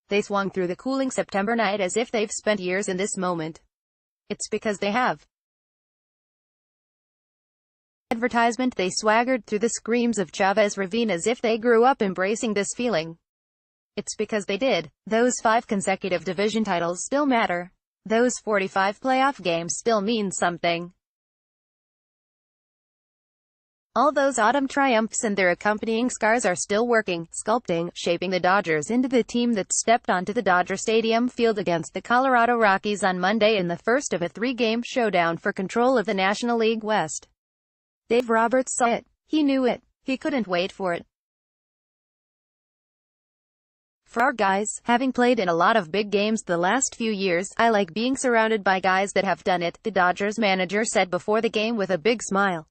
They swung through the cooling September night as if they've spent years in this moment. It's because they have. Advertisement. They swaggered through the screams of Chavez Ravine as if they grew up embracing this feeling. It's because they did. Those 5 consecutive division titles still matter. Those 45 playoff games still mean something. All those autumn triumphs and their accompanying scars are still working, sculpting, shaping the Dodgers into the team that stepped onto the Dodger Stadium field against the Colorado Rockies on Monday in the first of a 3-game showdown for control of the National League West. Dave Roberts saw it. He knew it. He couldn't wait for it. For our guys, having played in a lot of big games the last few years, I like being surrounded by guys that have done it, the Dodgers manager said before the game with a big smile.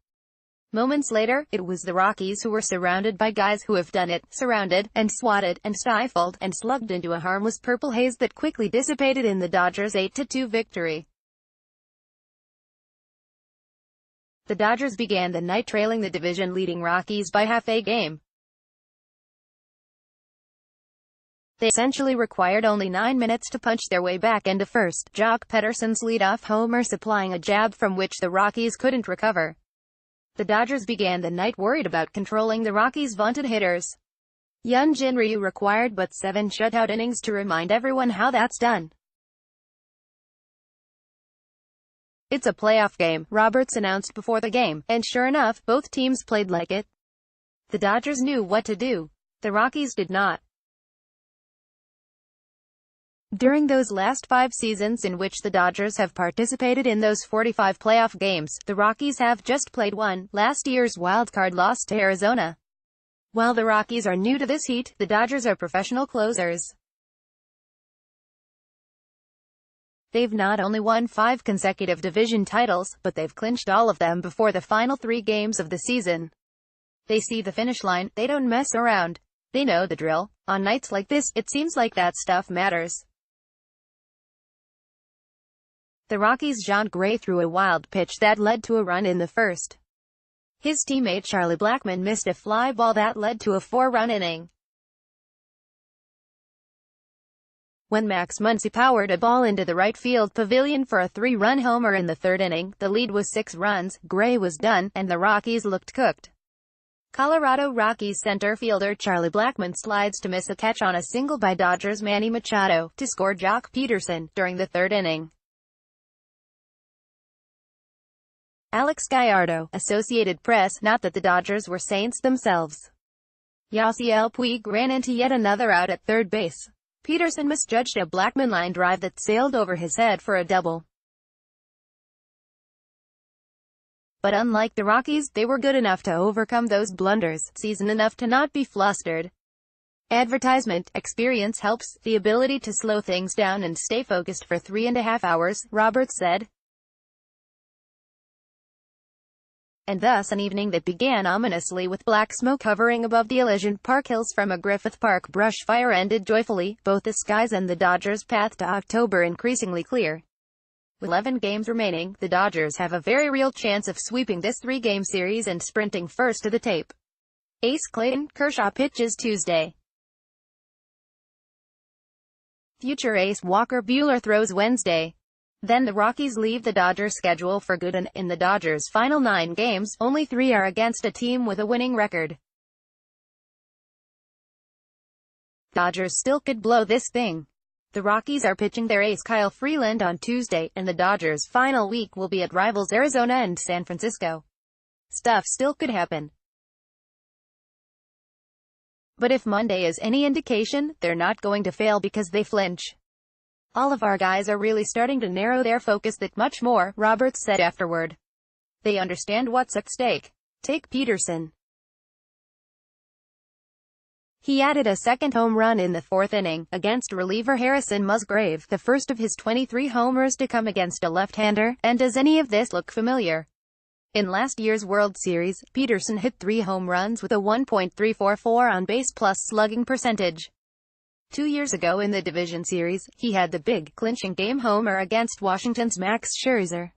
Moments later, it was the Rockies who were surrounded by guys who have done it, surrounded, and swatted, and stifled, and slugged into a harmless purple haze that quickly dissipated in the Dodgers' 8-2 victory. The Dodgers began the night trailing the division-leading Rockies by half a game. They essentially required only 9 minutes to punch their way back into first, Jock Pederson's leadoff homer supplying a jab from which the Rockies couldn't recover. The Dodgers began the night worried about controlling the Rockies' vaunted hitters. Hyun-Jin Ryu required but 7 shutout innings to remind everyone how that's done. It's a playoff game, Roberts announced before the game, and sure enough, both teams played like it. The Dodgers knew what to do. The Rockies did not. During those last 5 seasons in which the Dodgers have participated in those 45 playoff games, the Rockies have just played one, last year's wildcard loss to Arizona. While the Rockies are new to this heat, the Dodgers are professional closers. They've not only won 5 consecutive division titles, but they've clinched all of them before the final 3 games of the season. They see the finish line, they don't mess around. They know the drill. On nights like this, it seems like that stuff matters. The Rockies' John Gray threw a wild pitch that led to a run in the first. His teammate Charlie Blackmon missed a fly ball that led to a 4-run inning. When Max Muncy powered a ball into the right field pavilion for a 3-run homer in the 3rd inning, the lead was 6 runs, Gray was done, and the Rockies looked cooked. Colorado Rockies center fielder Charlie Blackmon slides to miss a catch on a single by Dodgers Manny Machado, to score Jock Pederson, during the 3rd inning. Alex Gallardo, Associated Press, not that the Dodgers were saints themselves. Yasiel Puig ran into yet another out at third base. Pederson misjudged a Blackmon line drive that sailed over his head for a double. But unlike the Rockies, they were good enough to overcome those blunders, seasoned enough to not be flustered. Advertisement. Experience helps, the ability to slow things down and stay focused for 3.5 hours, Roberts said. And thus an evening that began ominously with black smoke hovering above the Elysian Park hills from a Griffith Park brush fire ended joyfully, both the skies and the Dodgers' path to October increasingly clear. With 11 games remaining, the Dodgers have a very real chance of sweeping this 3-game series and sprinting first to the tape. Ace Clayton Kershaw pitches Tuesday. Future ace Walker Buehler throws Wednesday. Then the Rockies leave the Dodgers schedule for good, and in the Dodgers' final 9 games, only 3 are against a team with a winning record. Dodgers still could blow this thing. The Rockies are pitching their ace Kyle Freeland on Tuesday, and the Dodgers' final week will be at rivals Arizona and San Francisco. Stuff still could happen. But if Monday is any indication, they're not going to fail because they flinch. All of our guys are really starting to narrow their focus that much more, Roberts said afterward. They understand what's at stake. Take Pederson. He added a second home run in the 4th inning, against reliever Harrison Musgrave, the first of his 23 homers to come against a left-hander, and does any of this look familiar? In last year's World Series, Pederson hit 3 home runs with a 1.344 on-base plus slugging percentage. 2 years ago in the division series, he had the big, clinching game homer against Washington's Max Scherzer.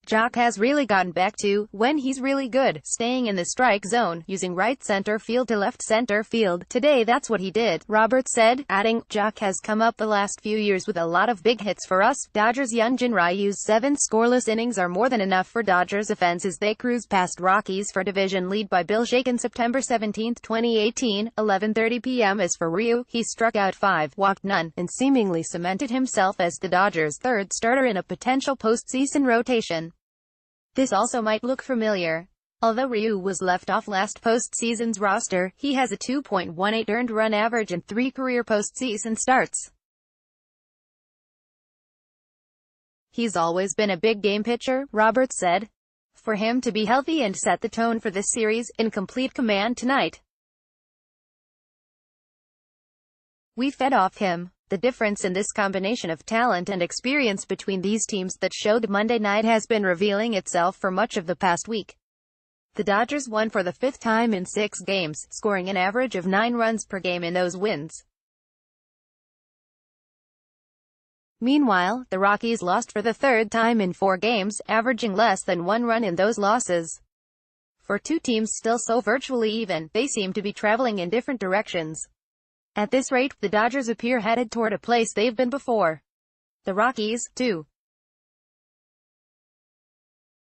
Jock has really gotten back to when he's really good, staying in the strike zone, using right center field to left center field. Today that's what he did, Roberts said, adding, Jock has come up the last few years with a lot of big hits for us. Dodgers' Hyunjin Ryu's 7 scoreless innings are more than enough for Dodgers offense as they cruise past Rockies for division lead by Bill Shaken September 17, 2018, 11:30 p.m. As for Ryu, he struck out 5, walked none, and seemingly cemented himself as the Dodgers' third starter in a potential postseason rotation. This also might look familiar. Although Ryu was left off last postseason's roster, he has a 2.18 earned run average and 3 career postseason starts. He's always been a big game pitcher, Roberts said. For him to be healthy and set the tone for this series, in complete command tonight. We fed off him. The difference in this combination of talent and experience between these teams that showed Monday night has been revealing itself for much of the past week. The Dodgers won for the 5th time in 6 games, scoring an average of 9 runs per game in those wins. Meanwhile, the Rockies lost for the 3rd time in 4 games, averaging less than 1 run in those losses. For two teams still so virtually even, they seem to be traveling in different directions. At this rate, the Dodgers appear headed toward a place they've been before. The Rockies, too.